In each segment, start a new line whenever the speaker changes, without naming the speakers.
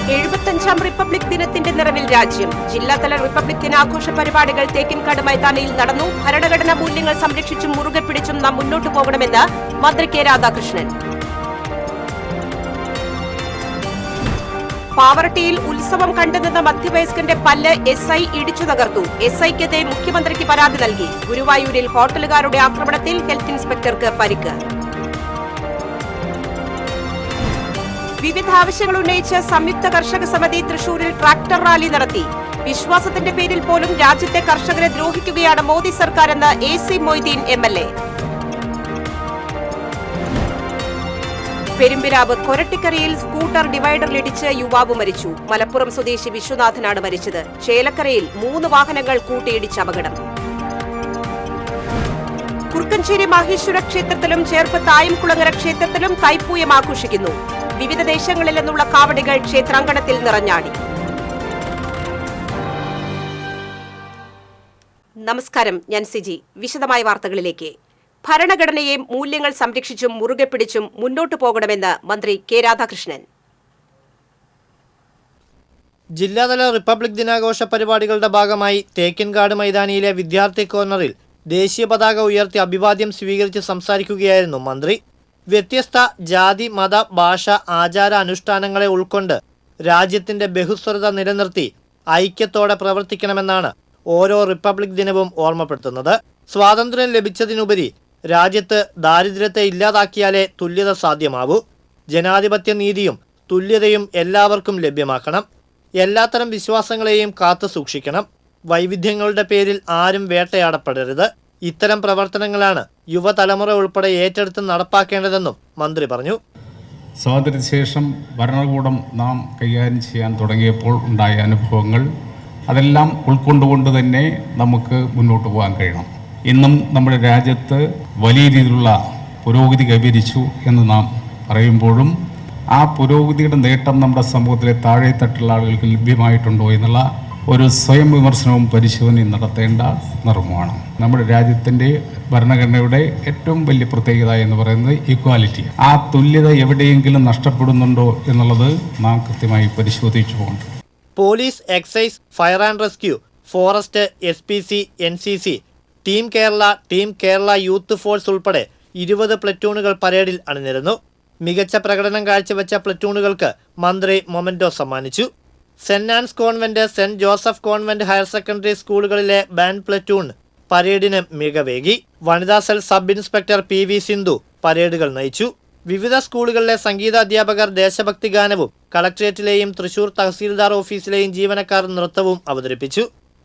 75ാം republic ദിനത്തിന്റെ നിറവിൽ രാജ്യം. ജില്ലാതല റിപ്പബ്ലിക് ദിനാഘോഷ പരിപാടികൾ തേക്കിൻകാട് മൈതാനിയിൽ നടന്നു. ഭരണഘടനാ മൂല്യങ്ങൾ സംരക്ഷിച്ചും മുറുകെ പിടിച്ചും നാം മുന്നോട്ടു പോകണമെന്ന് മന്ത്രി കെ രാധാകൃഷ്ണൻ. പാവറട്ടിയിൽ ഉത്സവം കണ്ടുനിന്ന മധ്യവയസ്കന്റെ പല്ല് SI ഇടിച്ചു തകർത്തു. SIക്കെതിരെ മുഖ്യമന്ത്രിക്ക് പരാതി നൽകി. ഗുരുവായൂരിൽ ഹോട്ടലുകാരുടെ ആക്രമണത്തിൽ ഹെൽത്ത് ഇൻസ്പെക്ടർക്ക് പരിക്ക്. വിവിധ ആവശ്യങ്ങൾ ഉന്നയിച്ച് സംയുക്ത കർഷക സമിതി തൃശൂരിൽ ട്രാക്ടർ റാലി നടത്തി. വിശ്വാസത്തിന്റെ പേരിൽ പോലും രാജ്യത്തെ കർഷകരെ ദ്രോഹിക്കുകയാണ് മോദി സർക്കാരെന്ന് AC മൊയ്തീൻ MLA. പെരുമ്പിലാവ് കൊരട്ടിക്കരയിൽ സ്കൂട്ടർ ഡിവൈഡറിലിടിച്ച് യുവാവ് മരിച്ചു. മലപ്പുറം സ്വദേശി വിശ്വനാഥനാണ് മരിച്ചത്. ചേലക്കരയിൽ 3 വാഹനങ്ങൾ കൂട്ടിയിടിച്ച് അപകടം. കുറുക്കഞ്ചേരി മാഹേശ്വര ക്ഷേത്രത്തിലും ചേർപ്പ് തായംകുളങ്ങര ക്ഷേത്രത്തിലും തൈപ്പൂയം ആഘോഷിക്കുന്നു. വിവിധ ദേശങ്ങളിൽ നിന്നുള്ള കാവടികൾ ക്ഷേത്രാങ്കണത്തിൽ നിറഞ്ഞാടി. നമസ്കാരം, ഞാൻ സിജി. വിശദമായ വാർത്തകളിലേക്ക്. ഭരണഘടനയെ മൂല്യങ്ങൾ സംരക്ഷിച്ചും മുറുകെ പിടിച്ചും മുന്നോട്ടു പോകണമെന്ന് മന്ത്രി കെ രാധാകൃഷ്ണൻ.
ജില്ലാതല റിപ്പബ്ലിക് ദിനാഘോഷ പരിപാടികളുടെ ഭാഗമായി തേക്കിൻകാട് മൈതാനിയിലെ വിദ്യാർത്ഥി കോർണറിൽ ദേശീയ പതാക ഉയർത്തി അഭിവാദ്യം സ്വീകരിച്ച് സംസാരിക്കുകയായിരുന്നു മന്ത്രി. വ്യത്യസ്ത ജാതി, മത, ഭാഷ, ആചാര അനുഷ്ഠാനങ്ങളെ ഉൾക്കൊണ്ട് രാജ്യത്തിന്റെ ബഹുസ്വരത നിലനിർത്തി ഐക്യത്തോടെ പ്രവർത്തിക്കണമെന്നാണ് ഓരോ റിപ്പബ്ലിക് ദിനവും ഓർമ്മപ്പെടുത്തുന്നത്. സ്വാതന്ത്ര്യം ലഭിച്ചതിനുപരി രാജ്യത്ത് ദാരിദ്ര്യത്തെ ഇല്ലാതാക്കിയാലേ തുല്യത സാധ്യമാവൂ. ജനാധിപത്യ നീതിയും തുല്യതയും എല്ലാവർക്കും ലഭ്യമാക്കണം. എല്ലാത്തരം വിശ്വാസങ്ങളെയും കാത്തു സൂക്ഷിക്കണം. വൈവിധ്യങ്ങളുടെ പേരിൽ ആരും വേട്ടയാടപ്പെടരുത്. ഇത്തരം പ്രവർത്തനങ്ങളാണ് യുവതലമുറ ഉൾപ്പെടെ ഏറ്റെടുത്ത് നടപ്പാക്കേണ്ടതെന്നും മന്ത്രി പറഞ്ഞു.
സ്വാതന്ത്ര്യശേഷം ഭരണകൂടം നാം കൈകാര്യം ചെയ്യാൻ തുടങ്ങിയപ്പോൾ ഉണ്ടായ അനുഭവങ്ങൾ അതെല്ലാം ഉൾക്കൊണ്ടുകൊണ്ട് തന്നെ നമുക്ക് മുന്നോട്ട് പോകാൻ കഴിയണം. ഇന്നും നമ്മുടെ രാജ്യത്ത് വലിയ രീതിയിലുള്ള പുരോഗതി കൈവരിച്ചു എന്ന് നാം പറയുമ്പോഴും ആ പുരോഗതിയുടെ നേട്ടം നമ്മുടെ സമൂഹത്തിലെ താഴെത്തട്ടുള്ള ആളുകൾക്ക് ലഭ്യമായിട്ടുണ്ടോ എന്നുള്ള ഒരു സ്വയം വിമർശനവും പരിശോധനയും നടത്തേണ്ട സന്ദർഭമാണ്. നമ്മുടെ രാജ്യത്തിൻ്റെ ഭരണഘടനയുടെ ഏറ്റവും വലിയ പ്രത്യേകത എന്ന് പറയുന്നത് ഈക്വാലിറ്റി. ആ തുല്യത എവിടെയെങ്കിലും നഷ്ടപ്പെടുന്നുണ്ടോ എന്നുള്ളത് നാം കൃത്യമായി പരിശോധിച്ചു പോകണം.
Police, excise, fire and rescue, forest, SPC, NCC, team Kerala youth force ഉൾപ്പെടെ 20 പ്ലറ്റൂണുകൾ പരേഡിൽ അണിനിരന്നു. മികച്ച പ്രകടനം കാഴ്ചവെച്ച പ്ലറ്റൂണുകൾക്ക് മന്ത്രി മൊമെന്റോ സമ്മാനിച്ചു. Saint Ann's convent, saint Joseph convent higher secondary സ്കൂളുകളിലെ ബാൻഡ് പ്ലറ്റൂൺ പരേഡിന് മികവേകി. വനിതാ cell sub inspector PV Sindhu പരേഡുകൾ നയിച്ചു. വിവിധ സ്കൂളുകളിലെ സംഗീതാധ്യാപകർ ദേശഭക്തി ഗാനവും കളക്ടറേറ്റിലെയും തൃശൂർ തഹസീൽദാർ ഓഫീസിലെയും ജീവനക്കാർ നൃത്തവും അവതരിപ്പിച്ചു.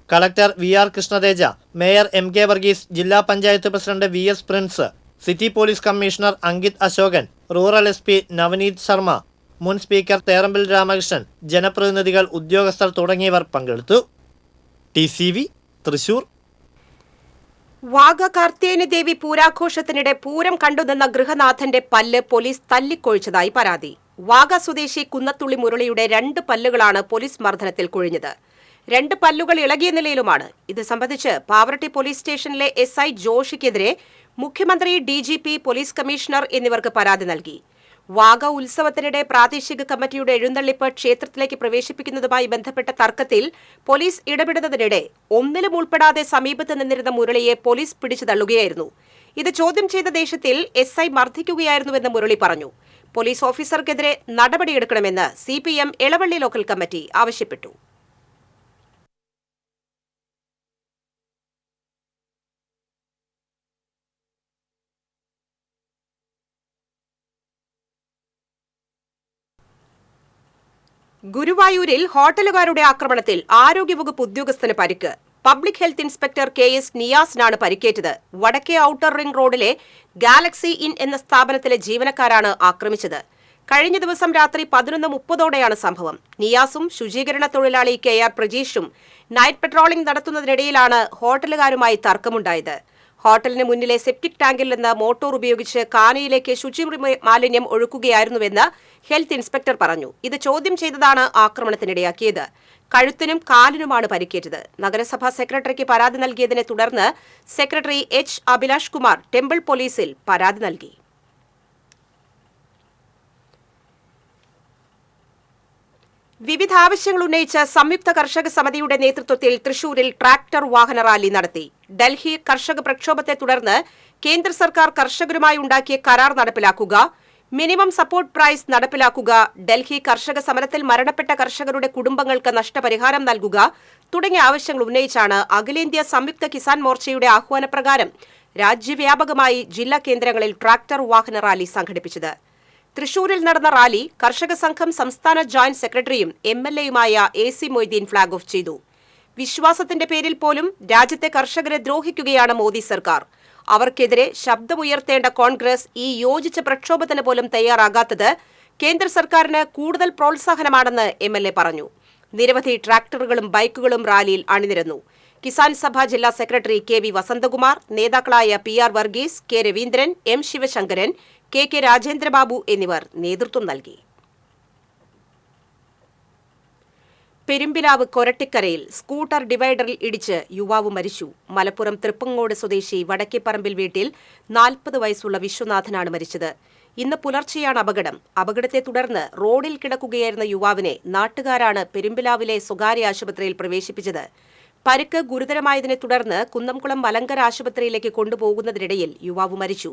Collector VR Krishnateja, mayor MK Varghese, ജില്ലാ panchayat president VS Prince, city police commissioner Ankit Ashokan, rural SP Navneet Sharma, മുൻ സ്പീക്കർ തേറമ്പിൽ രാമകൃഷ്ണൻ, ജനപ്രതിനിധികൾ, ഉദ്യോഗസ്ഥർ തുടങ്ങിയവർ പങ്കെടുത്തു. TCV തൃശൂർ.
വാഗ കാർത്തിയേനി ദേവി പൂരാഘോഷത്തിനിടെ പൂരം കണ്ടുനിന്ന ഗൃഹനാഥന്റെ പല്ല് പോലീസ് തല്ലിക്കൊഴിച്ചതായി പരാതി. വാഗ സ്വദേശി കുന്നത്തുള്ളി മുരളിയുടെ 2 പല്ലുകളാണ് പോലീസ് മർദ്ദനത്തിൽ കൊഴിഞ്ഞത്. 2 പല്ലുകൾ ഇളകിയ നിലയിലുമാണ്. ഇത് സംബന്ധിച്ച് പാവറട്ടി പോലീസ് സ്റ്റേഷനിലെ SI ജോഷിക്കെതിരെ മുഖ്യമന്ത്രി, DGP, പോലീസ് കമ്മീഷണർ എന്നിവർക്ക് പരാതി നൽകി. വാഗ ഉത്സവത്തിനിടെ പ്രാദേശിക കമ്മിറ്റിയുടെ എഴുന്നള്ളിപ്പ് ക്ഷേത്രത്തിലേക്ക് പ്രവേശിപ്പിക്കുന്നതുമായി ബന്ധപ്പെട്ട തർക്കത്തിൽ പോലീസ് ഇടപെടുന്നതിനിടെ ഒന്നിലും ഉൾപ്പെടാതെ സമീപത്ത് നിന്നിരുന്ന മുരളിയെ പോലീസ് പിടിച്ചു തള്ളുകയായിരുന്നു. ഇത് ചോദ്യം ചെയ്ത ദേഷ്യത്തിൽ SI മർദ്ദിക്കുകയായിരുന്നുവെന്ന് മുരളി പറഞ്ഞു. പോലീസ് ഓഫീസർക്കെതിരെ നടപടിയെടുക്കണമെന്ന് CPM എളവള്ളി ലോക്കൽ കമ്മിറ്റി ആവശ്യപ്പെട്ടു. ഗുരുവായൂരിൽ ഹോട്ടലുകാരുടെ ആക്രമണത്തിൽ ആരോഗ്യവകുപ്പ് ഉദ്യോഗസ്ഥന് പരിക്ക്. പബ്ലിക് ഹെൽത്ത് ഇൻസ്പെക്ടർ KS നിയാസിനാണ് പരിക്കേറ്റത്. വടക്കേ ഔട്ടർ റിംഗ് റോഡിലെ ഗാലക്സി ഇൻ എന്ന സ്ഥാപനത്തിലെ ജീവനക്കാരാണ് ആക്രമിച്ചത്. കഴിഞ്ഞ ദിവസം രാത്രി 11:30ഓടെയാണ് സംഭവം. നിയാസും ശുചീകരണ തൊഴിലാളി KR പ്രജീഷും നൈറ്റ് പെട്രോളിംഗ് നടത്തുന്നതിനിടയിലാണ് ഹോട്ടലുകാരുമായി തർക്കമുണ്ടായത്. ഹോട്ടലിന് മുന്നിലെ സെപ്റ്റിക് ടാങ്കിൽ നിന്ന് മോട്ടോർ ഉപയോഗിച്ച് കാനയിലേക്ക് ശുചിമുറി മാലിന്യം ഒഴുക്കുകയായിരുന്നുവെന്ന് ഹെൽത്ത് ഇൻസ്പെക്ടർ പറഞ്ഞു. ഇത് ചോദ്യം ചെയ്തതാണ് ആക്രമണത്തിനിടയാക്കിയത്. കഴുത്തിനും കാലിനുമാണ് പരിക്കേറ്റത്. നഗരസഭാ സെക്രട്ടറിക്ക് പരാതി നൽകിയതിനെ തുടർന്ന് secretary H. Abhilash Kumar temple പോലീസിൽ പരാതി നൽകി. വിവിധ ആവശ്യങ്ങൾ ഉന്നയിച്ച് സംയുക്ത കർഷക സമിതിയുടെ നേതൃത്വത്തിൽ തൃശൂരിൽ ട്രാക്ടർ വാഹന റാലി നടത്തി. ഡൽഹി കർഷക പ്രക്ഷോഭത്തെ തുടർന്ന് കേന്ദ്ര സർക്കാർ കർഷകരുമായി ഉണ്ടാക്കിയ കരാർ നടപ്പിലാക്കുക, മിനിമം സപ്പോർട്ട് പ്രൈസ് നടപ്പിലാക്കുക, ഡൽഹി കർഷക സമരത്തിൽ മരണപ്പെട്ട കർഷകരുടെ കുടുംബങ്ങൾക്ക് നഷ്ടപരിഹാരം നൽകുക തുടങ്ങിയ ആവശ്യങ്ങൾ ഉന്നയിച്ചാണ് അഖിലേന്ത്യാ സംയുക്ത കിസാൻ മോർച്ചയുടെ ആഹ്വാനപ്രകാരം രാജ്യവ്യാപകമായി ജില്ലാ കേന്ദ്രങ്ങളിൽ ട്രാക്ടർ വാഹന റാലി സംഘടിപ്പിച്ചത്. തൃശൂരിൽ നടന്ന റാലി കർഷക സംഘം സംസ്ഥാന ജോയിന്റ് സെക്രട്ടറിയും MLAയുമായ AC മൊയ്തീൻ ഫ്ളാഗ് ഓഫ് ചെയ്തു. വിശ്വാസത്തിന്റെ പേരിൽ പോലും രാജ്യത്തെ കർഷകരെ ദ്രോഹിക്കുകയാണ് മോദി സർക്കാർ. അവർക്കെതിരെ ശബ്ദമുയർത്തേണ്ട കോൺഗ്രസ് ഈ യോജിച്ച പ്രക്ഷോഭത്തിന് പോലും തയ്യാറാകാത്തത് കേന്ദ്ര സർക്കാരിന് കൂടുതൽ പ്രോത്സാഹനമാണെന്ന് MLA പറഞ്ഞു. നിരവധി ട്രാക്ടറുകളും ബൈക്കുകളും റാലിയിൽ അണിനിരന്നു. കിസാൻ സഭ ജില്ലാ സെക്രട്ടറി KV വസന്തകുമാർ, നേതാക്കളായ PR Varghese, K Raveendran, M Sivasankaran, KK Rajendrababu എന്നിവർ നേതൃത്വം നൽകി. പെരുമ്പിലാവ് കൊരട്ടിക്കരയിൽ സ്കൂട്ടർ ഡിവൈഡറിൽ ഇടിച്ച് യുവാവ് മരിച്ചു. മലപ്പുറം തൃപ്പങ്ങോട് സ്വദേശി വടക്കേപ്പറമ്പിൽ വീട്ടിൽ 40 വയസ്സുള്ള വിശ്വനാഥനാണ് മരിച്ചത്. ഇന്ന് പുലർച്ചെയാണ് അപകടം. അപകടത്തെ തുടർന്ന് റോഡിൽ കിടക്കുകയായിരുന്ന യുവാവിനെ നാട്ടുകാരാണ് പെരുമ്പിലാവിലെ സ്വകാര്യ ആശുപത്രിയിൽ പ്രവേശിപ്പിച്ചത്. പരിക്ക് ഗുരുതരമായതിനെ തുടർന്ന് കുന്നംകുളം മലങ്കര ആശുപത്രിയിലേക്ക് കൊണ്ടുപോകുന്നതിനിടയിൽ യുവാവ് മരിച്ചു.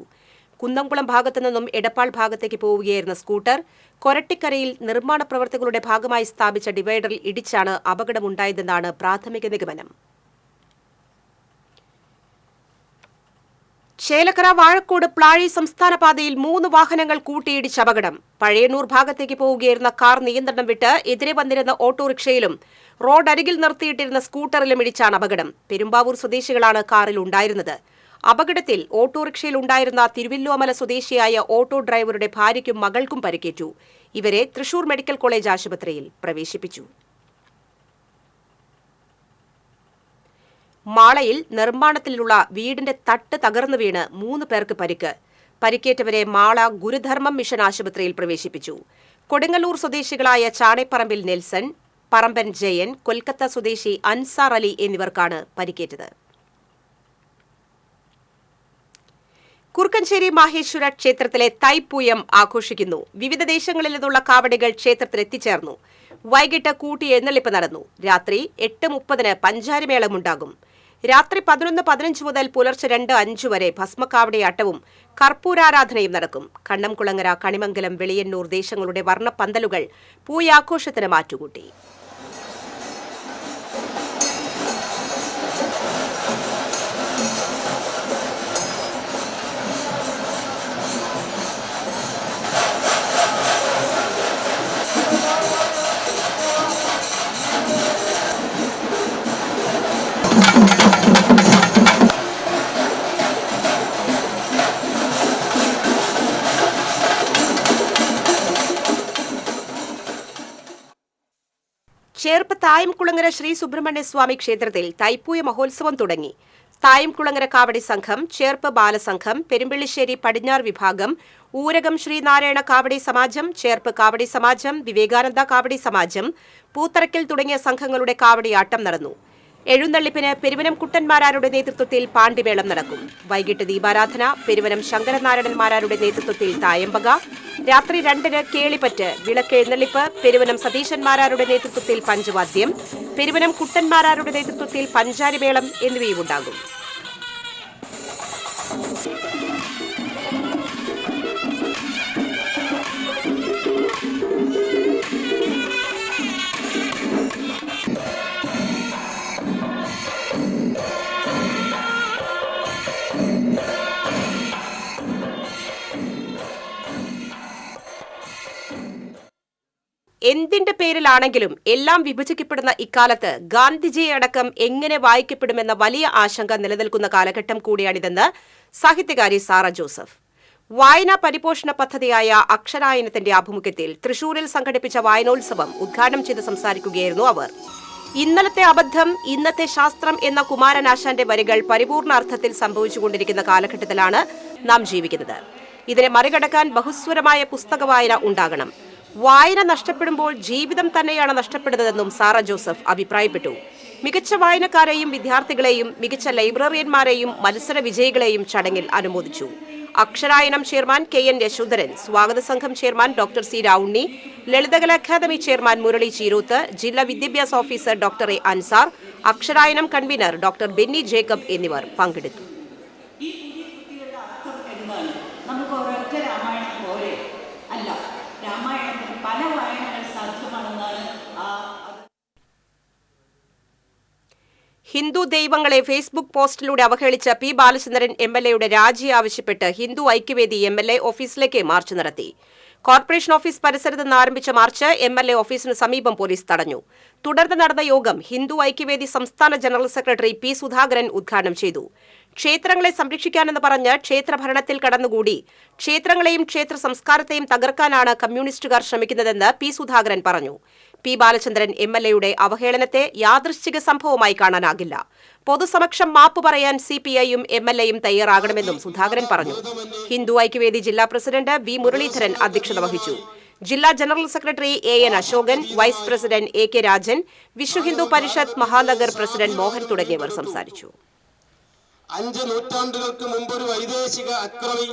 കുന്നംകുളം ഭാഗത്തു നിന്നും എടപ്പാൾ ഭാഗത്തേക്ക് പോവുകയായിരുന്ന സ്കൂട്ടർ കൊരട്ടിക്കരയിൽ നിർമ്മാണ പ്രവർത്തികളുടെ ഭാഗമായി സ്ഥാപിച്ച ഡിവൈഡറിൽ ഇടിച്ചാണ് അപകടമുണ്ടായതെന്നാണ് പ്രാഥമിക നിഗമനം. ചേലക്കര വാഴക്കോട് പ്ലാഴി സംസ്ഥാന പാതയിൽ 3 വാഹനങ്ങൾ കൂട്ടിയിടിച്ച് അപകടം. പഴയന്നൂർ ഭാഗത്തേക്ക് പോവുകയായിരുന്ന കാർ നിയന്ത്രണം വിട്ട് എതിരെ വന്നിരുന്ന ഓട്ടോറിക്ഷയിലും റോഡരികിൽ നിർത്തിയിട്ടിരുന്ന സ്കൂട്ടറിലും ഇടിച്ചാണ് അപകടം. പെരുമ്പാവൂർ സ്വദേശികളാണ് കാറിൽ ഉണ്ടായിരുന്നത്. അപകടത്തിൽ ഓട്ടോറിക്ഷയിൽ ഉണ്ടായിരുന്ന തിരുവല്ലോമല സ്വദേശിയായ ഓട്ടോ ഡ്രൈവറുടെ ഭാര്യയ്ക്കും മകൾക്കും പരിക്കേറ്റു. ഇവരെ തൃശൂർ മെഡിക്കൽ കോളേജ് ആശുപത്രിയിൽ പ്രവേശിപ്പിച്ചു. മാളയിൽ നിർമ്മാണത്തിലുള്ള വീടിന്റെ തട്ട് തകർന്നു വീണ് 3 പേർക്ക് പരിക്ക്. പരിക്കേറ്റവരെ മാള ഗുരുധർമ്മം മിഷൻ ആശുപത്രിയിൽ പ്രവേശിപ്പിച്ചു. കൊടുങ്ങല്ലൂർ സ്വദേശികളായ ചാണേപ്പറമ്പിൽ നെൽസൺ, പറമ്പൻ ജയൻ, കൊൽക്കത്ത സ്വദേശി അൻസാർ അലി എന്നിവർക്കാണ് പരിക്കേറ്റത്. കുറുക്കഞ്ചേരി മാഹേശ്വര ക്ഷേത്രത്തിലെ തൈപ്പൂയം ആഘോഷിക്കുന്നു. വിവിധ ദേശങ്ങളിൽ നിന്നുള്ള കാവടികൾ ക്ഷേത്രത്തിൽ എത്തിച്ചേർന്നു. വൈകിട്ട് കൂട്ടി എഴുന്നള്ളിപ്പ് നടന്നു. രാത്രി 8:30 പഞ്ചാരിമേളമുണ്ടാകും. രാത്രി 11:15 മുതൽ പുലർച്ചെ 2:05 വരെ ഭസ്മക്കാവടിയാട്ടവും കർപ്പൂരാരാധനയും നടക്കും. കണ്ണംകുളങ്ങര, കണിമംഗലം, വെളിയന്നൂർ ദേശങ്ങളുടെ വർണ്ണപ്പന്തലുകൾ പൂയാഘോഷത്തിന് മാറ്റുകൂട്ടി. ചേർപ്പ് തായംകുളങ്ങര ശ്രീ സുബ്രഹ്മണ്യസ്വാമി ക്ഷേത്രത്തിൽ തൈപ്പൂയ മഹോത്സവം തുടങ്ങി. തായംകുളങ്ങര കാവടി സംഘം, ചേർപ്പ് ബാലസംഘം, പെരുമ്പിള്ളിശ്ശേരി പടിഞ്ഞാർ വിഭാഗം, ഊരകം ശ്രീനാരായണ കാവടി സമാജം, ചേർപ്പ് കാവടി സമാജം, വിവേകാനന്ദ കാവടി സമാജം, പൂത്തറയ്ക്കൽ തുടങ്ങിയ സംഘങ്ങളുടെ കാവടിയാട്ടം നടന്നു. എഴുന്നള്ളിപ്പിന് പെരുവനം കുട്ടന്മാരാരുടെ നേതൃത്വത്തിൽ പാണ്ടിമേളം നടക്കും. വൈകിട്ട് ദീപാരാധന, പെരുവനം ശങ്കരനാരായണന്മാരാരുടെ നേതൃത്വത്തിൽ തായമ്പക, രാത്രി 2-ന് കേളിപ്പറ്റ്, വിളക്കെഴുന്നള്ളിപ്പ്, പെരുവനം സതീശന്മാരാരുടെ നേതൃത്വത്തിൽ പഞ്ചവാദ്യം, പെരുവനം കുട്ടന്മാരാരുടെ നേതൃത്വത്തിൽ പഞ്ചാരിമേളം എന്നിവയും ഉണ്ടാകും. എന്തിന്റെ പേരിലാണെങ്കിലും എല്ലാം വിഭജിക്കപ്പെടുന്ന ഇക്കാലത്ത് ഗാന്ധിജിയെ അടക്കം എങ്ങനെ വായിക്കപ്പെടുമെന്ന വലിയ ആശങ്ക നിലനിൽക്കുന്ന കാലഘട്ടം കൂടിയാണിതെന്ന് സാഹിത്യകാരി സാറ ജോസഫ്. വായനാ പരിപോഷണ പദ്ധതിയായ അക്ഷരായനത്തിന്റെ ആഭിമുഖ്യത്തിൽ തൃശൂരിൽ സംഘടിപ്പിച്ച വായനോത്സവം ഉദ്ഘാടനം ചെയ്ത് സംസാരിക്കുകയായിരുന്നു അവർ. ഇന്നലത്തെ അബദ്ധം ഇന്നത്തെ ശാസ്ത്രം എന്ന കുമാരനാശാന്റെ വരികൾ പരിപൂർണ അർത്ഥത്തിൽ സംഭവിച്ചുകൊണ്ടിരിക്കുന്ന കാലഘട്ടത്തിലാണ് നാം ജീവിക്കുന്നത്. ഇതിനെ മറികടക്കാൻ ബഹുസ്വരമായ പുസ്തക വായന ഉണ്ടാകണം. വായന നഷ്ടപ്പെടുമ്പോൾ ജീവിതം തന്നെയാണ് നഷ്ടപ്പെടുന്നതെന്നും സാറ ജോസഫ് അഭിപ്രായപ്പെട്ടു. മികച്ച വായനക്കാരെയും വിദ്യാർത്ഥികളെയും മികച്ച ലൈബ്രറിയന്മാരെയും മത്സര വിജയികളെയും ചടങ്ങിൽ അനുമോദിച്ചു. അക്ഷരായനം ചെയർമാൻ KN യശോധരൻ, സ്വാഗത സംഘം chairman doctor C. Ravunni, Lalithakala academy chairman Murali Cheeroth, ജില്ലാ വിദ്യാഭ്യാസ officer doctor A. Ansar, Aksharayanam convener doctor Benny Jacob എന്നിവർ പങ്കെടുത്തു.
നമുക്ക് ഒരൊറ്റ രാമായണം പോലെ അല്ല, രാമായണത്തിന് പല വായനകൾ സാധ്യമാണെന്നാണ്
ഹിന്ദു ദൈവങ്ങളെ ഫേസ്ബുക്ക് പോസ്റ്റിലൂടെ അവഹേളിച്ച P. ബാലചന്ദ്രൻ MLA-യുടെ രാജി ആവശ്യപ്പെട്ട് ഹിന്ദു ഐക്യവേദി MLA ഓഫീസിലേക്ക് മാർച്ച് നടത്തി. കോർപ്പറേഷൻ ഓഫീസ് പരിസരത്ത് നിന്ന് ആരംഭിച്ച മാർച്ച് MLA ഓഫീസിന് സമീപം പോലീസ് തടഞ്ഞു. തുടർന്ന് നടന്ന യോഗം ഹിന്ദു ഐക്യവേദി സംസ്ഥാന ജനറൽ സെക്രട്ടറി P. സുധാകരൻ ഉദ്ഘാടനം ചെയ്തു. ക്ഷേത്രങ്ങളെ സംരക്ഷിക്കാനെന്ന് പറഞ്ഞ് ക്ഷേത്രഭരണത്തിൽ കടന്നുകൂടി ക്ഷേത്രങ്ങളെയും ക്ഷേത്ര സംസ്കാരത്തെയും തകർക്കാനാണ് കമ്മ്യൂണിസ്റ്റുകാർ ശ്രമിക്കുന്നതെന്ന് P. സുധാകരൻ പറഞ്ഞു. P. ബാലചന്ദ്രൻ MLA-യുടെ അവഹേളനത്തെ യാദൃശ്ചിക സംഭവമായി കാണാനാകില്ല. പൊതുസമക്ഷം മാപ്പ് പറയാൻ CPI-യും MLA-യും തയ്യാറാകണമെന്നും സുധാകരൻ പറഞ്ഞു. ഹിന്ദു ഐക്യവേദി ജില്ലാ പ്രസിഡന്റ് V. മുരളീധരൻ അധ്യക്ഷത വഹിച്ചു. ജില്ലാ general secretary AN Ashokan, vice president AK Rajan, Vishwa Hindu Parishad Mahanagar president Mohan തുടങ്ങിയവർ സംസാരിച്ചു.
5 നൂറ്റാണ്ടുകൾക്ക് മുമ്പൊരു വൈദേശിക അക്രമി.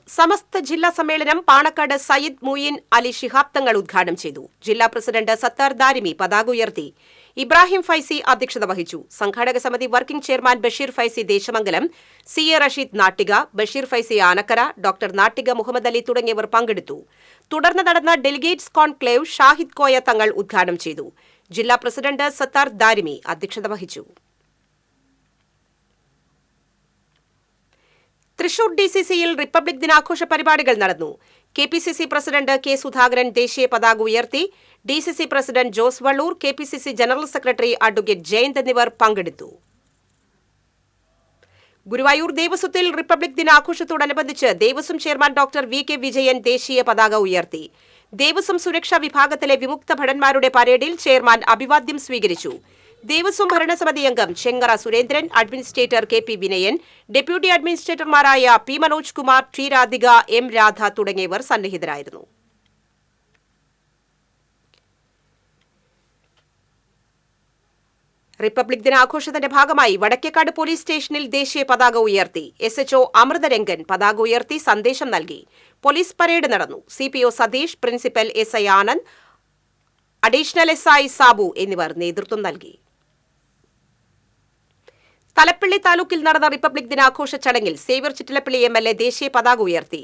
സമസ്ത ജില്ലാ സമ്മേളനം പാണക്കാട് സയ്യിദ് മുയിൻ അലി ശിഹാബ് തങ്ങൾ ഉദ്ഘാടനം ചെയ്തു. ജില്ലാ പ്രസിഡന്റ് സത്താർ ദാരിമി പതാക ഉയർത്തി. ഇബ്രാഹിം ഫൈസി അധ്യക്ഷത വഹിച്ചു. സംഘാടക സമിതി working chairman Basheer Faizy Desamangalam, CA Rasheed Nattika, Basheer Faizy Anakkara, doctor Nattika Muhammad Ali തുടങ്ങിയവർ പങ്കെടുത്തു. തുടർന്ന് നടന്ന ഡെലിഗേറ്റ്സ് കോൺക്ലേവ് ഷാഹിദ് കോയ തങ്ങൾ ഉദ്ഘാടനം ചെയ്തു. ജില്ലാ പ്രസിഡന്റ് സത്താർ ദാരിമി അധ്യക്ഷത വഹിച്ചു. തൃശൂർ DCC-യിൽ റിപ്പബ്ലിക് ദിനാഘോഷ പരിപാടികൾ നടന്നു. KPCC president K. സുധാകരൻ ദേശീയ പതാക ഉയർത്തി. DCC president Jose Vallur, KPCC general secretary advocate Jayanth എന്നിവർ പങ്കെടുത്തു. ഗുരുവായൂർ ദേവസ്വത്തിൽ റിപ്പബ്ലിക് ദിനാഘോഷത്തോടനുബന്ധിച്ച് Devaswom chairman doctor VK Vijayan ദേശീയ പതാക ഉയർത്തി. ദേവസ്വം സുരക്ഷാ വിഭാഗത്തിലെ വിമുക്ത ഭടന്മാരുടെ പരേഡിൽ ചെയർമാൻ അഭിവാദ്യം സ്വീകരിച്ചു. ദേവസ്വം ഭരണസമിതി അംഗം Chengara Surendran, administrator KP Vinayan, deputy അഡ്മിനിസ്ട്രേറ്റർമാരായ P. Manoj Kumar, T. Radhika, M. Radha തുടങ്ങിയവർ സന്നിഹിതരായിരുന്നു. റിപ്പബ്ലിക് ദിനാഘോഷത്തിന്റെ ഭാഗമായി വടക്കേക്കാട് പോലീസ് സ്റ്റേഷനിൽ ദേശീയ പതാക ഉയർത്തി. SHO അമൃതരംഗൻ പതാക ഉയർത്തി സന്ദേശം നൽകി. പോലീസ് പരേഡ് നടന്നു. CPO Satheesh, principal SI Anand, additional SI Sabu എന്നിവർ നേതൃത്വം നൽകി. തലപ്പള്ളി താലൂക്കിൽ നടന്ന റിപ്പബ്ലിക് ദിനാഘോഷ ചടങ്ങിൽ സേവ്യർ ചിറ്റിലപ്പള്ളി MLA ദേശീയ പതാക ഉയർത്തി.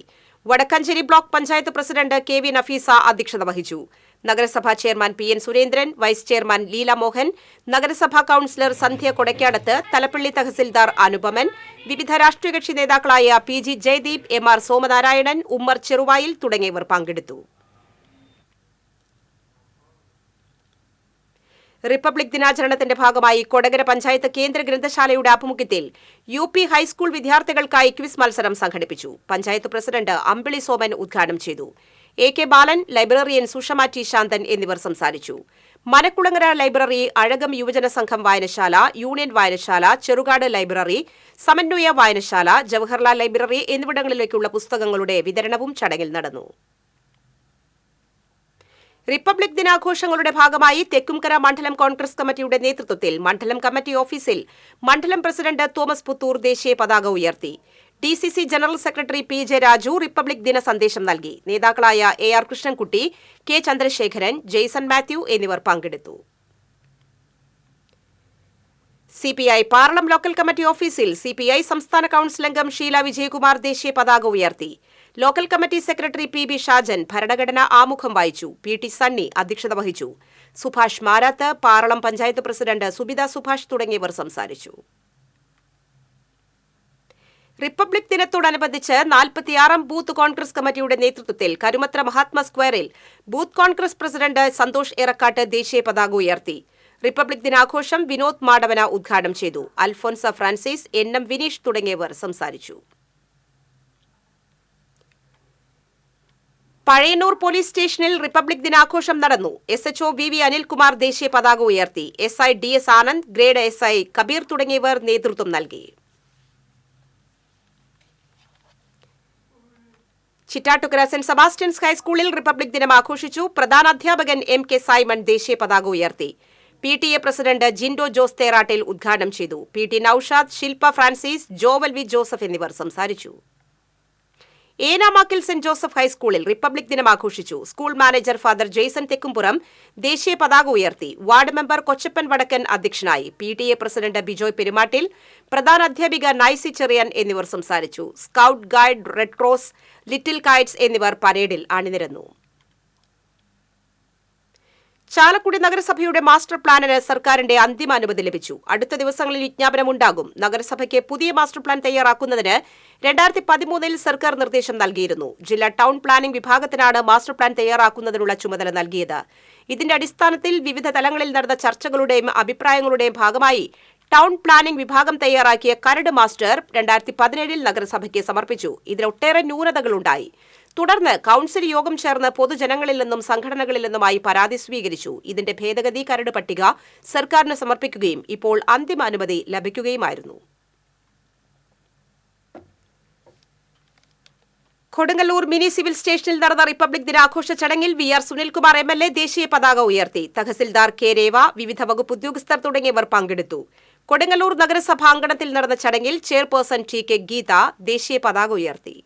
Vadakkencherry block panchayat president KV Nafeesa അധ്യക്ഷത വഹിച്ചു. നഗരസഭാ chairman PN Surendran, vice chairman Leela Mohan, നഗരസഭാ കൌൺസിലർ സന്ധ്യ കൊടക്കാടത്ത്, തലപ്പള്ളി തഹസിൽദാർ അനുപമൻ, വിവിധ രാഷ്ട്രീയ കക്ഷി നേതാക്കളായ PG ജയദീപ്, MR സോമനാരായണൻ, ഉമ്മർ ചെറുവായിൽ തുടങ്ങിയവർ പങ്കെടുത്തു. റിപ്പബ്ലിക് ദിനാചരണത്തിന്റെ ഭാഗമായി കൊടകര പഞ്ചായത്ത് കേന്ദ്ര ഗ്രന്ഥശാലയുടെ ആഭിമുഖ്യത്തിൽ UP ഹൈസ്കൂൾ വിദ്യാർത്ഥികൾക്കായി ക്വിസ് മത്സരം സംഘടിപ്പിച്ചു. പഞ്ചായത്ത് പ്രസിഡന്റ് അമ്പിളി സോമൻ ഉദ്ഘാടനം ചെയ്തു. AK ബാലൻ, ലൈബ്രറിയൻ സുഷമ T. ശാന്തൻ എന്നിവർ സംസാരിച്ചു. മനക്കുളങ്ങര ലൈബ്രറി, അഴകം യുവജന സംഘം വായനശാല, യൂണിയൻ വായനശാല, ചെറുകാട് ലൈബ്രറി, സമന്വയ വായനശാല, ജവഹർലാൽ ലൈബ്രറി എന്നിവിടങ്ങളിലേക്കുള്ള പുസ്തകങ്ങളുടെ വിതരണവും ചടങ്ങിൽ നടന്നു. റിപ്പബ്ലിക് ദിനാഘോഷങ്ങളുടെ ഭാഗമായി തെക്കുംകര മണ്ഡലം കോൺഗ്രസ് കമ്മിറ്റിയുടെ നേതൃത്വത്തിൽ മണ്ഡലം കമ്മിറ്റി ഓഫീസിൽ മണ്ഡലം പ്രസിഡന്റ് തോമസ് പുത്തൂർ ദേശീയ പതാക ഉയർത്തി. DCC general secretary PJ Raju republic ദിന സന്ദേശം നൽകി. നേതാക്കളായ AR കൃഷ്ണൻകുട്ടി, K. ചന്ദ്രശേഖരൻ, ജെയ്സൺ മാത്യു എന്നിവർ പങ്കെടുത്തു. CPI പാർലം ലോക്കൽ കമ്മിറ്റി ഓഫീസിൽ CPI സംസ്ഥാന കൌൺസിൽ അംഗം ഷീല വിജയകുമാർ ദേശീയ പതാക ഉയർത്തി. Local committee secretary PB Shajan ഭരണഘടനാ ആമുഖം വായിച്ചു. PT സണ്ണി അധ്യക്ഷത വഹിച്ചു. സുഭാഷ് മാരാത്ത്, പാറളം പഞ്ചായത്ത് പ്രസിഡന്റ് സുബിത സുഭാഷ് തുടങ്ങിയവർ സംസാരിച്ചു. റിപ്പബ്ലിക് ദിനത്തോടനുബന്ധിച്ച് 46-ാം ബൂത്ത് കോൺഗ്രസ് കമ്മിറ്റിയുടെ നേതൃത്വത്തിൽ കരുമത്ര മഹാത്മ സ്ക്വയറിൽ ബൂത്ത് കോൺഗ്രസ് പ്രസിഡന്റ് സന്തോഷ് ഏറക്കാട്ട് ദേശീയ പതാക ഉയർത്തി. റിപ്പബ്ലിക് ദിനാഘോഷം വിനോദ് മാടവന ഉദ്ഘാടനം ചെയ്തു. അൽഫോൻസ ഫ്രാൻസിസ്, NM വിനീഷ് തുടങ്ങിയവർ സംസാരിച്ചു. പഴയന്നൂർ പോലീസ് സ്റ്റേഷനിൽ റിപ്പബ്ലിക് ദിനാഘോഷം നടന്നു. SHO VV അനിൽകുമാർ ദേശീയ പതാക ഉയർത്തി. SI DS Anand, grade SI Kabeer തുടങ്ങിയവർ നേതൃത്വം നൽകി. ചിറ്റാട്ടുകര സെന്റ് സെബാസ്റ്റ്യൻസ് ഹൈസ്കൂളിൽ റിപ്പബ്ലിക് ദിനം ആഘോഷിച്ചു. പ്രധാനാധ്യാപകൻ MK സൈമൺ ദേശീയ പതാക ഉയർത്തി. PTA പ്രസിഡന്റ് ജിൻഡോ ജോസ് തേറാട്ടിൽ ഉദ്ഘാടനം ചെയ്തു. PT Noushad, Shilpa Francis, Joval V Joseph എന്നിവർ സംസാരിച്ചു. ഏനാമാക്കിൽ സെന്റ് ജോസഫ് ഹൈസ്കൂളിൽ റിപ്പബ്ലിക് ദിനം ആഘോഷിച്ചു. School manager father Jaison Thekkumpuram ദേശീയ പതാക ഉയർത്തി. വാർഡ് മെമ്പർ കൊച്ചപ്പൻ വടക്കൻ അധ്യക്ഷനായി. PTA പ്രസിഡന്റ് ബിജോയ് പെരുമാട്ടിൽ, പ്രധാന അധ്യാപിക നൈസി ചെറിയൻ എന്നിവർ സംസാരിച്ചു. Scout, guide, red cross, little Kites എന്നിവർ പരേഡിൽ അണിനിരന്നു. ചാലക്കുടി നഗരസഭയുടെ മാസ്റ്റർ പ്ലാനിന് സർക്കാരിന്റെ അന്തിമ അനുമതി ലഭിച്ചു. അടുത്ത ദിവസങ്ങളിൽ വിജ്ഞാപനമുണ്ടാകും. നഗരസഭയ്ക്ക് പുതിയ മാസ്റ്റർ പ്ലാൻ തയ്യാറാക്കുന്നതിന് 2013-ൽ സർക്കാർ നിർദ്ദേശം നൽകിയിരുന്നു. ജില്ലാ ടൗൺ പ്ലാനിംഗ് വിഭാഗത്തിനാണ് മാസ്റ്റർ പ്ലാൻ തയ്യാറാക്കുന്നതിനുള്ള ചുമതല നൽകിയത്. ഇതിന്റെ അടിസ്ഥാനത്തിൽ വിവിധ തലങ്ങളിൽ നടന്ന ചർച്ചകളുടെയും അഭിപ്രായങ്ങളുടെയും ഭാഗമായി ടൗൺ പ്ലാനിംഗ് വിഭാഗം തയ്യാറാക്കിയ കരട് മാസ്റ്റർ 2017-ൽ നഗരസഭയ്ക്ക് സമർപ്പിച്ചു. ഇതിലൊട്ടേറെ ന്യൂനതകളുണ്ടായി. തുടർന്ന് കൌൺസിൽ യോഗം ചേർന്ന് പൊതുജനങ്ങളിൽ നിന്നും സംഘടനകളിൽ നിന്നുമായി പരാതി സ്വീകരിച്ചു. ഇതിന്റെ ഭേദഗതി കരട് പട്ടിക സർക്കാരിന് സമർപ്പിക്കുകയും ഇപ്പോൾ അന്തിമ അനുമതി ലഭിക്കുകയുമായിരുന്നു. കൊടുങ്ങല്ലൂർ മിനി സിവിൽ സ്റ്റേഷനിൽ നടന്ന റിപ്പബ്ലിക് ദിനാഘോഷ ചടങ്ങിൽ VR സുനിൽകുമാർ MLA ദേശീയ പതാക ഉയർത്തി. തഹസിൽദാർ K രേവ, വിവിധ വകുപ്പ് ഉദ്യോഗസ്ഥർ തുടങ്ങിയവർ പങ്കെടുത്തു. കൊടുങ്ങല്ലൂർ നഗരസഭാ അങ്കണത്തിൽ നടന്ന ചടങ്ങിൽ ചെയർപേഴ്സൺ TK ഗീത ദേശീയ പതാക ഉയർത്തി.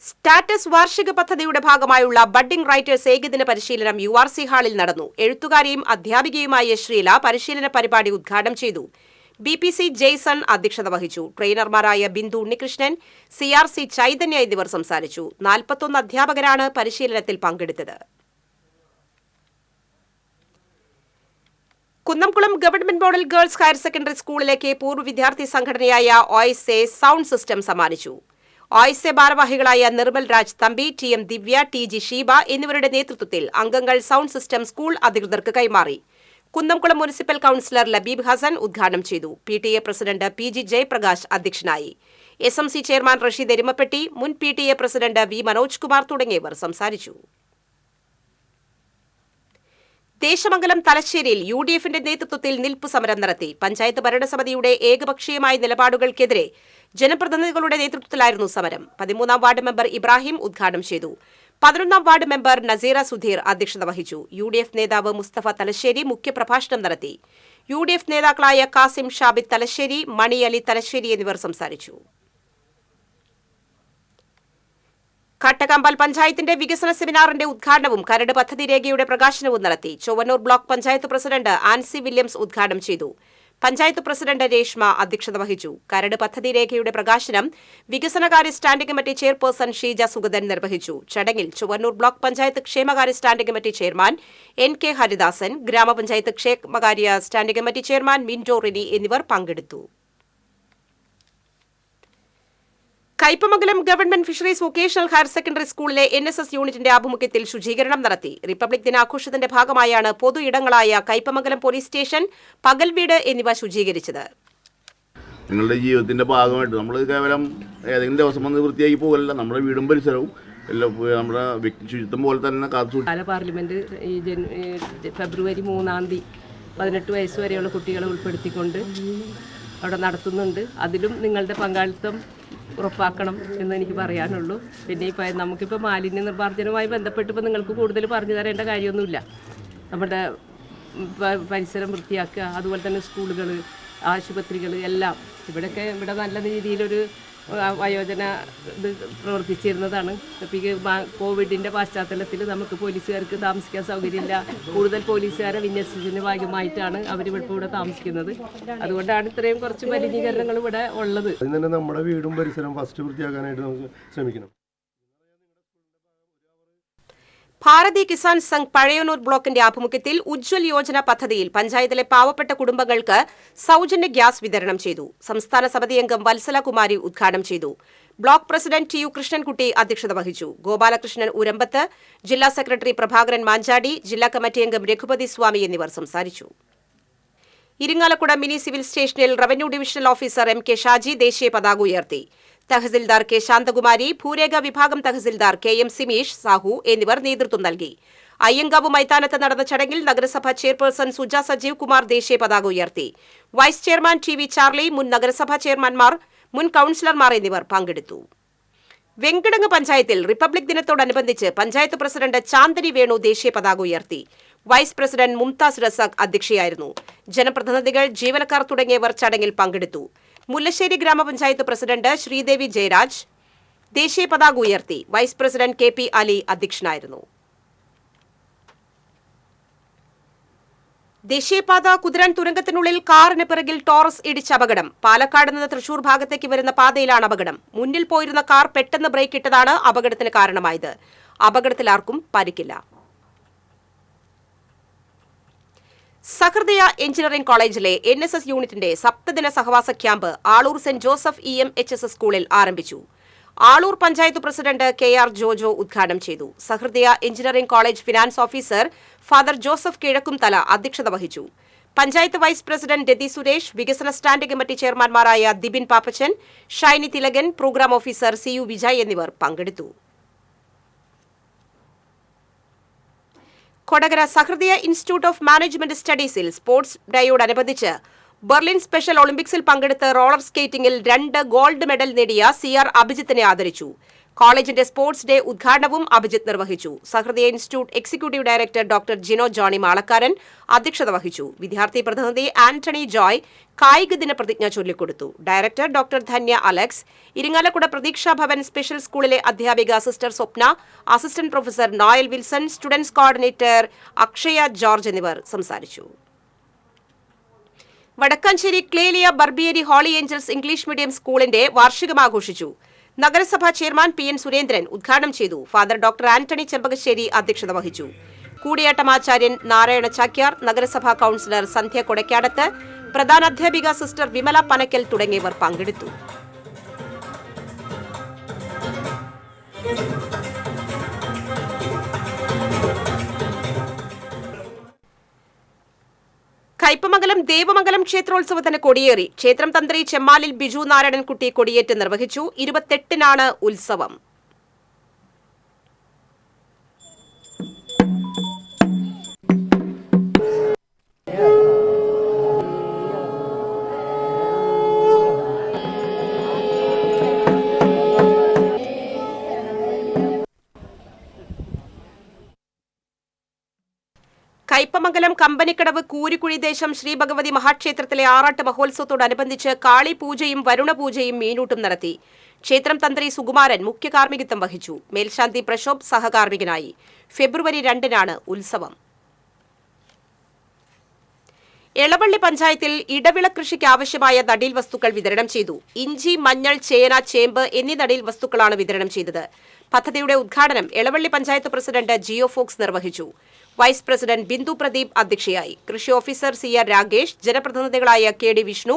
സ്റ്റാറ്റസ് വാർഷിക പദ്ധതിയുടെ ഭാഗമായുള്ള ബഡ്ഡിംഗ് റൈറ്റേഴ്സ് ഏകദിന പരിശീലനം URC ഹാളിൽ നടന്നു. എഴുത്തുകാരിയും അധ്യാപികയുമായ ശ്രീല പരിശീലന പരിപാടി ഉദ്ഘാടനം ചെയ്തു. BPC ജെയ്സൺ അധ്യക്ഷത വഹിച്ചു. ട്രെയിനർമാരായ ബിന്ദു ഉണ്ണികൃഷ്ണൻ, CRC ചൈതന്യ എന്നിവർ സംസാരിച്ചു. 41 അധ്യാപകരാണ് പരിശീലനത്തിൽ പങ്കെടുത്തത്. Kunnamkulam government model girls higher secondary സ്കൂളിലേക്ക് പൂർവ്വ വിദ്യാർത്ഥി സംഘടനയായ OISA സൗണ്ട് സിസ്റ്റം സമ്മാനിച്ചു. OISA ഭാരവാഹികളായ നിർമ്മൽ രാജ് തമ്പി, TM ദിവ്യ, TG ഷീബ എന്നിവരുടെ നേതൃത്വത്തിൽ അംഗങ്ങൾ സൗണ്ട് സിസ്റ്റം സ്കൂൾ അധികൃതർക്ക് കൈമാറി. കുന്നംകുളം മുനിസിപ്പൽ കൌൺസിലർ ലബീബ് ഹസൻ ഉദ്ഘാടനം ചെയ്തു. PTA പ്രസിഡന്റ് PG ജയപ്രകാശ് അധ്യക്ഷനായി. SMC ചെയർമാൻ റഷീദ് എരുമപ്പെട്ടി, മുൻ PTA president V Manoj Kumar തുടങ്ങിയവർ സംസാരിച്ചു. ദേശമംഗലം തലശ്ശേരിയിൽ UDF-ന്റെ നേതൃത്വത്തിൽ നിൽപ്പ് സമരം നടത്തി. പഞ്ചായത്ത് ഭരണസമിതിയുടെ ഏകപക്ഷീയമായ നിലപാടുകൾക്കെതിരെ ജനപ്രതിനിധികളുടെ നേതൃത്വത്തിലായിരുന്നു സമരം. 13-ാം വാർഡ് മെമ്പർ ഇബ്രാഹിം ഉദ്ഘാടനം ചെയ്തു. 11-ാം വാർഡ് മെമ്പർ നസീറ സുധീർ അധ്യക്ഷത വഹിച്ചു. UDF നേതാവ് മുസ്തഫ തലശ്ശേരി മുഖ്യപ്രഭാഷണം നടത്തി. UDF നേതാക്കളായ കാസിം ഷാബിദ് തലശ്ശേരി, മണി അലി തലശ്ശേരി എന്നിവർ സംസാരിച്ചു. കട്ടകമ്പൽ പഞ്ചായത്തിന്റെ വികസന സെമിനാറിന്റെ ഉദ്ഘാടനവും കരട് പദ്ധതി രേഖയുടെ പ്രകാശനവും നടത്തി. Chowwannur block panchayat president Ancy Williams ഉദ്ഘാടനം ചെയ്തു. പഞ്ചായത്ത് പ്രസിഡന്റ് രേഷ്മ അധ്യക്ഷത വഹിച്ചു. കരട് പദ്ധതി രേഖയുടെ പ്രകാശനം വികസനകാര്യ standing committee chairperson Sheeja Sugathan നിർവഹിച്ചു. ചടങ്ങിൽ ചൊവ്വന്നൂർ ബ്ലോക്ക് പഞ്ചായത്ത് ക്ഷേമകാര്യ standing committee chairman NK Haridasan, ഗ്രാമപഞ്ചായത്ത് ക്ഷേമകാര്യ standing committee chairman Mindo Rini എന്നിവർ പങ്കെടുത്തു. Kaipamangalam government fisheries vocational higher secondary സ്കൂളിലെ NSS യൂണിറ്റിന്റെ ആഭിമുഖ്യത്തിൽ ശുചീകരണം നടത്തി. റിപ്പബ്ലിക് ദിനാഘോഷത്തിന്റെ ഭാഗമായാണ് പൊതു ഇടങ്ങളായ കയ്പമംഗലം പോലീസ് സ്റ്റേഷൻ, പകൽവീട് എന്നിവ ശുചീകരിച്ചത്.
നിങ്ങളുടെ ജീവിതത്തിന്റെ ഭാഗമായിട്ട് നമ്മൾ കേവലം ഏതെങ്കിലും ദിവസം വന്ന് വൃത്തിയാക്കി പോകല്ല, നമ്മുടെ വീടും പരിസരവും എല്ലാം നമ്മുടെ വ്യക്തി ശുചിത്വം പോലെ തന്നെ കാത്തു.
പാർലമെന്റ് ഫെബ്രുവരി 3-ാം തീയതി 18 വയസ്സ് വരെയുള്ള കുട്ടികളെ ഉൾപ്പെടുത്തിക്കൊണ്ട് അവിടെ നടത്തുന്നുണ്ട്. അതിലും നിങ്ങളുടെ പങ്കാളിത്തം ഉറപ്പാക്കണം എന്ന് എനിക്ക് പറയാനുള്ളൂ. പിന്നെ ഇപ്പം നമുക്കിപ്പോൾ മാലിന്യ നിർമ്മാർജ്ജനവുമായി ബന്ധപ്പെട്ടിപ്പോൾ നിങ്ങൾക്ക് കൂടുതൽ പറഞ്ഞു തരേണ്ട കാര്യമൊന്നുമില്ല. നമ്മുടെ പരിസരം വൃത്തിയാക്കുക, അതുപോലെ തന്നെ സ്കൂളുകൾ, ആശുപത്രികൾ എല്ലാം ഇവിടെ നല്ല രീതിയിലൊരു വയോജന ഇത് പ്രവർത്തിച്ചിരുന്നതാണ്. ഇപ്പോൾ ഈ കോവിഡിൻ്റെ പശ്ചാത്തലത്തിൽ നമുക്ക് പോലീസുകാർക്ക് താമസിക്കാൻ സൗകര്യമില്ല. കൂടുതൽ പോലീസുകാരെ വിന്യസിച്ചതിൻ്റെ ഭാഗമായിട്ടാണ് അവർ ഇവിടെ താമസിക്കുന്നത്. അതുകൊണ്ടാണ് ഇത്രയും കുറച്ച് മലിനീകരണങ്ങൾ ഇവിടെ ഉള്ളത്.
അതിന് നമ്മുടെ വീടും പരിസരം ഫസ്റ്റ് വൃത്തിയാക്കാനായിട്ട് നമുക്ക് ശ്രമിക്കണം.
ഭാരതി കിസാൻ സംഘ് പഴയന്നൂർ ബ്ലോക്കിന്റെ ആഭിമുഖ്യത്തിൽ ഉജ്ജ്വൽ യോജന പദ്ധതിയിൽ പഞ്ചായത്തിലെ പാവപ്പെട്ട കുടുംബങ്ങൾക്ക് സൌജന്യ ഗ്യാസ് വിതരണം ചെയ്തു. സംസ്ഥാന സമിതി അംഗം വത്സല കുമാരി ഉദ്ഘാടനം ചെയ്തു. ബ്ലോക്ക് പ്രസിഡന്റ് TU കൃഷ്ണൻകുട്ടി അധ്യക്ഷത വഹിച്ചു. ഗോപാലകൃഷ്ണൻ ഉരമ്പത്ത്, ജില്ലാ സെക്രട്ടറി പ്രഭാകരൻ മാഞ്ചാടി, ജില്ലാ കമ്മിറ്റി അംഗം രഘുപതി സ്വാമി എന്നിവർ സംസാരിച്ചു. ഇരിങ്ങാലക്കുട മിനി സിവിൽ സ്റ്റേഷനിൽ revenue divisional officer MK Shaji ദേശീയ പതാക ഉയർത്തി. തഹസിൽദാർ K ശാന്തകുമാരി, ഭൂരേഖ വിഭാഗം തഹസിൽദാർ KM സിമീഷ് സാഹു എന്നിവർ നേതൃത്വം നൽകി. അയ്യങ്കാവ് മൈതാനത്ത് നടന്ന ചടങ്ങിൽ നഗരസഭാ ചെയർപേഴ്സൺ സുജ സജീവ് കുമാർ ദേശീയ പതാക ഉയർത്തി. വൈസ് ചെയർമാൻ TV ചാർലി, മുൻ നഗരസഭാ ചെയർമാൻമാർ, മുൻ കൌൺസിലർമാർ എന്നിവർ പങ്കെടുത്തു. വെങ്കിടങ്ങ് പഞ്ചായത്തിൽ റിപ്പബ്ലിക് ദിനത്തോടനുബന്ധിച്ച് പഞ്ചായത്ത് പ്രസിഡന്റ് ചാന്ദിനി വേണു ദേശീയ പതാക ഉയർത്തി. വൈസ് പ്രസിഡന്റ് മുംതാസ് റസാഖ് അധ്യക്ഷയായിരുന്നു. ജനപ്രതിനിധികൾ, ജീവനക്കാർ തുടങ്ങിയവർ ചടങ്ങിൽ പങ്കെടുത്തു. മുല്ലശ്ശേരി ഗ്രാമപഞ്ചായത്ത് പ്രസിഡന്റ് ശ്രീദേവി ജയരാജ് ദേശീയ പതാക ഉയർത്തി. Vice president K P Ali അധ്യക്ഷനായിരുന്നു. ദേശീയപാത കുതിരാൻ തുരങ്കത്തിനുള്ളിൽ കാറിന് പിറകിൽ ടോറസ് ഇടിച്ച അപകടം. പാലക്കാട് നിന്ന് തൃശൂർ ഭാഗത്തേക്ക് വരുന്ന പാതയിലാണ് അപകടം. മുന്നിൽ പോയിരുന്ന കാർ പെട്ടെന്ന് ബ്രേക്ക് ഇട്ടതാണ് അപകടത്തിന് കാരണമായത്. അപകടത്തിൽ ആർക്കും പരിക്കില്ല. സഹൃദയ എഞ്ചിനീയറിംഗ് കോളേജിലെ NSS യൂണിറ്റിന്റെ സപ്തദിന സഹവാസ camp Aloor saint Joseph EMHS സ്കൂളിൽ ആരംഭിച്ചു. ആളൂർ പഞ്ചായത്ത് പ്രസിഡന്റ് KR ജോജോ ഉദ്ഘാടനം ചെയ്തു. Sahrudaya engineering college finance officer father Joseph Kizhakkumthala അധ്യക്ഷത വഹിച്ചു. പഞ്ചായത്ത് വൈസ് പ്രസിഡന്റ് രതി സുരേഷ്, വികസന സ്റ്റാൻഡിംഗ് കമ്മിറ്റി ചെയർമാൻമാരായ Dibin Pappachan, Shiny Thilakan, programme officer CU Vijay എന്നിവർ പങ്കെടുത്തു. Kodakara Sahrudaya institute of management സ്റ്റഡീസിൽ സ്പോർട്സ് ഡേയോടനുബന്ധിച്ച് ബെർലിൻ സ്പെഷ്യൽ ഒളിമ്പിക്സിൽ പങ്കെടുത്ത് റോളർ സ്കേറ്റിംഗിൽ 2 ഗോൾഡ് മെഡൽ നേടിയ CR അഭിജിത്തിനെ ആദരിച്ചു. കോളേജിന്റെ സ്പോർട്സ് ഡേ ഉദ്ഘാടനവും അഭിജിത്ത് നിർവഹിച്ചു. Sahrudaya institute executive director doctor Jino Johny Malakkaran അധ്യക്ഷത വഹിച്ചു. വിദ്യാർത്ഥി പ്രതിനിധി ആന്റണി ജോയ് കായിക ദിന പ്രതിജ്ഞ ചൊല്ലിക്കൊടുത്തു. Director doctor Dhanya Alex, Irinjalakuda Pratheeksha Bhavan special സ്കൂളിലെ അധ്യാപിക sister Swapna, assistant professor Noel Wilson, students coordinator Akshaya George എന്നിവർ സംസാരിച്ചു. Vadakkanchery Clelia Barbieri Holy Angels English medium സ്കൂളിന്റെ വാർഷികം ആഘോഷിച്ചു. നഗരസഭാ ചെയർമാൻ PN സുരേന്ദ്രൻ ഉദ്ഘാടനം ചെയ്തു. ഫാദർ ഡോക്ടർ ആന്റണി ചെമ്പകശ്ശേരി അധ്യക്ഷത വഹിച്ചു. കൂടിയാട്ടമാചാര്യൻ നാരായണ ചാക്യാർ, നഗരസഭാ കൌൺസിലർ സന്ധ്യ കൊടക്കാടത്ത്, പ്രധാനാധ്യാപിക സിസ്റ്റർ വിമല പനക്കൽ തുടങ്ങിയവർ പങ്കെടുത്തു. കയ്പമംഗലം ദേവമംഗലം ക്ഷേത്രോത്സവത്തിന് കൊടിയേറി. ക്ഷേത്രം തന്ത്രി ചെമ്മാലിൽ ബിജു നാരായണൻകുട്ടി കൊടിയേറ്റ് നിർവഹിച്ചു. 28-നാണ് ഉത്സവം. കയ്പമംഗലം കമ്പനിക്കടവ് കൂരിക്കുഴി ദേശം ശ്രീ ഭഗവതി മഹാക്ഷേത്രത്തിലെ ആറാട്ട് മഹോത്സവത്തോടനുബന്ധിച്ച് കാളിപൂജയും വരുണപൂജയും മീനൂട്ടും നടത്തി. ക്ഷേത്രം തന്ത്രി സുകുമാരൻ മുഖ്യ കാർമ്മികത്വം വഹിച്ചു. മേൽശാന്തി പ്രശോഭ് സഹകാർമ്മികനായി. ഫെബ്രുവരി 2-നാണ് ഉത്സവം. എളവള്ളി പഞ്ചായത്തിൽ ഇടവിള കൃഷിക്ക് ആവശ്യമായ നടീൽ വസ്തുക്കൾ വിതരണം ചെയ്തു. ഇഞ്ചി, മഞ്ഞൾ, ചേന, ചേമ്പ് എന്നീ നടീൽ വസ്തുക്കളാണ് വിതരണം ചെയ്തത്. പദ്ധതിയുടെ ഉദ്ഘാടനം എളവള്ളി പഞ്ചായത്ത് പ്രസിഡന്റ് ജിയോ ഫോക്സ് നിർവഹിച്ചു. വൈസ് പ്രസിഡന്റ് ബിന്ദു പ്രദീപ് അധ്യക്ഷയായി. കൃഷി ഓഫീസർ CR രാഗേഷ്, ജനപ്രതിനിധികളായ KD വിഷ്ണു,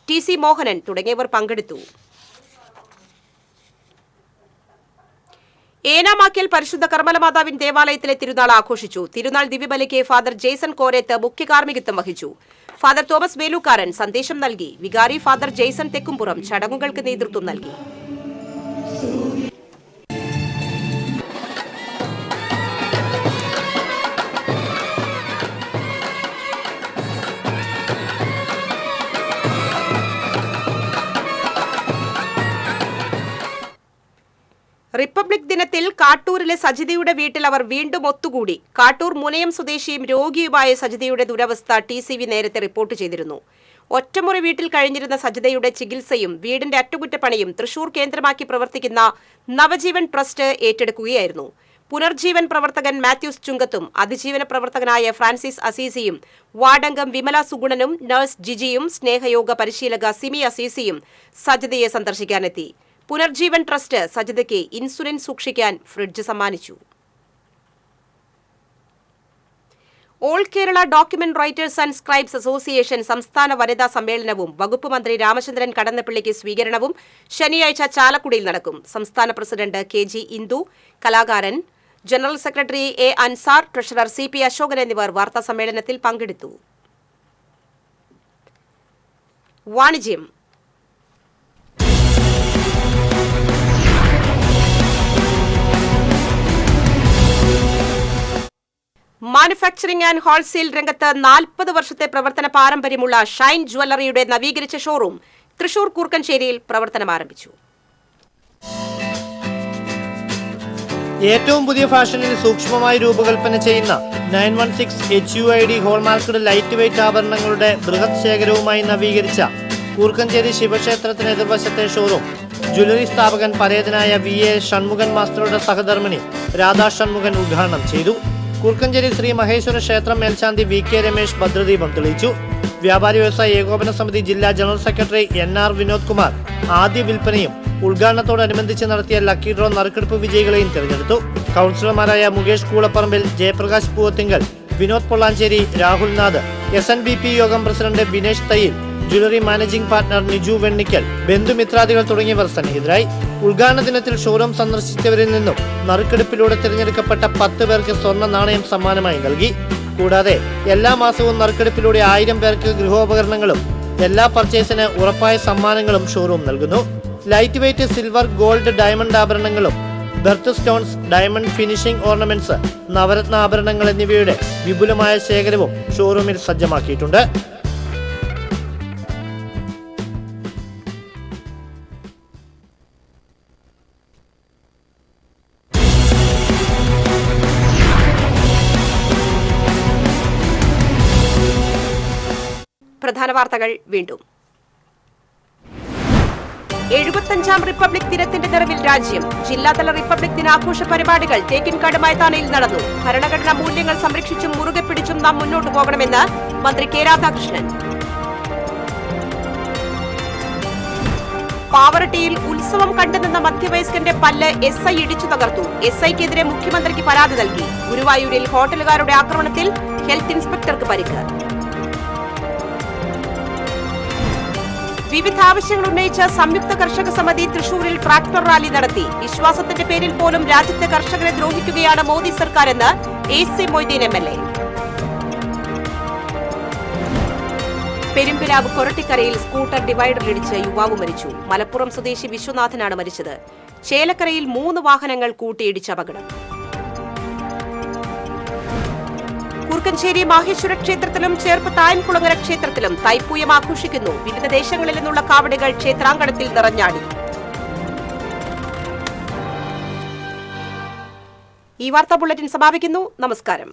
TC മോഹനൻ തുടങ്ങിയവർ പങ്കെടുത്തു. ഏനാമാക്കൽ പരിശുദ്ധ കർമ്മലമാതാവിൻ ദേവാലയത്തിലെ തിരുനാൾ ആഘോഷിച്ചു. തിരുനാൾ ദിവ്യബലിക്ക് ഫാദർ ജെയ്സൺ കോരേത്ത് മുഖ്യ കാർമ്മികത്വം വഹിച്ചു. ഫാദർ തോമസ് വേലൂക്കാരൻ സന്ദേശം നൽകി. വികാരി ഫാദർ ജെയ്സൺ തെക്കുംപുറം ചടങ്ങുകൾക്ക് നേതൃത്വം നൽകി. റിപ്പബ്ലിക് ദിനത്തിൽ കാട്ടൂരിലെ സജിതയുടെ വീട്ടിൽ അവർ വീണ്ടും ഒത്തുകൂടി. കാട്ടൂർ മുനയം സ്വദേശിയും രോഗിയുമായ സജിതയുടെ ദുരവസ്ഥ TCV നേരത്തെ റിപ്പോർട്ട് ചെയ്തിരുന്നു. ഒറ്റമുറി വീട്ടിൽ കഴിഞ്ഞിരുന്ന സജിതയുടെ ചികിത്സയും വീടിന്റെ അറ്റകുറ്റപ്പണിയും തൃശൂർ കേന്ദ്രമാക്കി പ്രവർത്തിക്കുന്ന നവജീവൻ ട്രസ്റ്റ് ഏറ്റെടുക്കുകയായിരുന്നു. പുനർജീവൻ പ്രവർത്തകൻ മാത്യൂസ് ചുങ്കത്തും അതിജീവന പ്രവർത്തകനായ ഫ്രാൻസിസ് അസീസിയും വാർഡംഗം വിമല സുഗുണനും നഴ്സ് ജിജിയും സ്നേഹയോഗ പരിശീലക സിമി അസീസിയും സജിതയെ സന്ദർശിക്കാനെത്തി. പുനർജീവൻ ട്രസ്റ്റ് സജിതയ്ക്ക് ഇൻസുലിൻ സൂക്ഷിക്കാൻ ഫ്രിഡ്ജ് സമ്മാനിച്ചു. All Kerala document writers and scribes association സംസ്ഥാന വനിതാ സമ്മേളനവും വകുപ്പ് മന്ത്രി രാമചന്ദ്രൻ കടന്നപ്പള്ളിക്ക് സ്വീകരണവും ശനിയാഴ്ച ചാലക്കുടിയിൽ നടക്കും. സംസ്ഥാന പ്രസിഡന്റ് KG ഇന്ദു, കലാകാരൻ general secretary A Ansar, treasurer CP Ashokan എന്നിവർ വാർത്താ സമ്മേളനത്തിൽ പങ്കെടുത്തു. വാണിജ്യം. മാനുഫാക്ചറിംഗ് ആൻഡ് ഹോൾസെയിൽ രംഗത്ത് 40 വർഷത്തെ പ്രവർത്തന പാരമ്പര്യമുള്ള ഷൈൻ ജ്വല്ലറിയുടെ നവീകരിച്ച ഷോറൂം തൃശൂർ കൂർക്കഞ്ചേരിയിൽ പ്രവർത്തനം ആരംഭിച്ചു.
ഏറ്റവും പുതിയ ഫാഷനിൽ സൂക്ഷ്മമായി രൂപകൽപ്പന ചെയ്യുന്ന 916 HUID ഹോൾമാർക്കഡ് ലൈറ്റ് വെയ്റ്റ് ആഭരണങ്ങളുടെ ബൃഹത് ശേഖരവുമായി നവീകരിച്ച കൂർക്കഞ്ചേരി ശിവക്ഷേത്രത്തിന് എതിർവശത്തെ ഷോറൂം ജ്വല്ലറി സ്ഥാപകൻ പരേതനായ VA ഷൺമുഖൻ മാസ്റ്ററുടെ സഹധർമ്മിണി രാധാ ഷൺമുഖൻ ഉദ്ഘാടനം ചെയ്തു. കൂർക്കഞ്ചേരി ശ്രീ മഹേശ്വര ക്ഷേത്രം മേൽശാന്തി VK രമേശ് ഭദ്രദീപം തെളിയിച്ചു. വ്യാപാരി വ്യവസായ ഏകോപന സമിതി ജില്ലാ general secretary NR Vinod Kumar ആദ്യ വിൽപ്പനയും ഉദ്ഘാടനത്തോടനുബന്ധിച്ച് നടത്തിയ ലക്കി ഡ്രോ നറുക്കെടുപ്പ് വിജയികളെയും തിരഞ്ഞെടുത്തു. കൗൺസിലർമാരായ മുകേഷ് കൂളപ്പറമ്പിൽ, ജയപ്രകാശ് പൂവത്തിങ്കൽ, വിനോദ് പൊള്ളാഞ്ചേരി, രാഹുൽ നാഥ്, SNBP യോഗം president Binesh Thayyil, jewellery managing partner Niju Vennikkal, ബന്ധുമിത്രാദികൾ തുടങ്ങിയവർ സന്നിഹിതരായി. ഉദ്ഘാടന ദിനത്തിൽ ഷോറൂം സന്ദർശിച്ചവരിൽ നിന്നും നറുക്കെടുപ്പിലൂടെ തിരഞ്ഞെടുക്കപ്പെട്ട 10 പേർക്ക് സ്വർണ്ണ നാണയം സമ്മാനമായി നൽകി. കൂടാതെ എല്ലാ മാസവും നറുക്കെടുപ്പിലൂടെ 1000 പേർക്ക് ഗൃഹോപകരണങ്ങളും എല്ലാ പർച്ചേസിന് ഉറപ്പായ സമ്മാനങ്ങളും ഷോറൂം നൽകുന്നു. Light weight silver, gold, diamond ആഭരണങ്ങളും birth stones, diamond finishing ornaments, Navaratna ആഭരണങ്ങൾ എന്നിവയുടെ വിപുലമായ ശേഖരവും ഷോറൂമിൽ സജ്ജമാക്കിയിട്ടുണ്ട്.
പ്രധാന വാർത്തകൾ വീണ്ടും. 75ാം റിപ്പബ്ലിക് ദിനത്തിന്റെ നിറവിൽ രാജ്യം. ജില്ലാതല റിപ്പബ്ലിക് ദിനാഘോഷ പരിപാടികൾ തേക്കിൻകാട് മൈതാനിയിൽ നടന്നു. ഭരണഘടനാ മൂല്യങ്ങൾ സംരക്ഷിച്ചും മുറുകെ പിടിച്ചും നാം മുന്നോട്ടു പോകണമെന്ന് മന്ത്രി കെ രാധാകൃഷ്ണൻ. പാവറട്ടിയിൽ ഉത്സവം കണ്ടുനിന്ന മധ്യവയസ്കന്റെ പല്ല് SI ഇടിച്ചു തകർത്തു. SIക്കെതിരെ മുഖ്യമന്ത്രിക്ക് പരാതി നൽകി. ഗുരുവായൂരിൽ ഹോട്ടലുകാരുടെ ആക്രമണത്തിൽ ഹെൽത്ത് ഇൻസ്പെക്ടർക്ക് പരിക്ക്. വിവിധ ആവശ്യങ്ങൾ ഉന്നയിച്ച് സംയുക്ത കർഷക സമിതി തൃശൂരിൽ ട്രാക്ടർ റാലി നടത്തി. വിശ്വാസത്തിന്റെ പേരിൽ പോലും രാജ്യത്തെ കർഷകരെ ദ്രോഹിക്കുകയാണ് മോദി സർക്കാരെന്ന് AC മൊയ്തീൻ MLA. പെരുമ്പിലാവ് കൊരട്ടിക്കരയിൽ സ്കൂട്ടർ ഡിവൈഡറിലിടിച്ച് യുവാവ് മരിച്ചു. മലപ്പുറം സ്വദേശി വിശ്വനാഥനാണ് മരിച്ചത്. ചേലക്കരയിൽ 3 വാഹനങ്ങൾ കൂട്ടിയിടിച്ച അപകടം. കൂർക്കഞ്ചേരി മാഹേശ്വര ക്ഷേത്രത്തിലും ചേർപ്പ് തായൻകുളങ്ങര ക്ഷേത്രത്തിലും തൈപ്പൂയം ആഘോഷിക്കുന്നു. വിവിധ ദേശങ്ങളിൽ നിന്നുള്ള കാവടികൾ ക്ഷേത്രാങ്കണത്തിൽ നിറഞ്ഞാടി. ഈ വാർത്താ ബുള്ളറ്റിൻ സമാപിക്കുന്നു. നമസ്കാരം.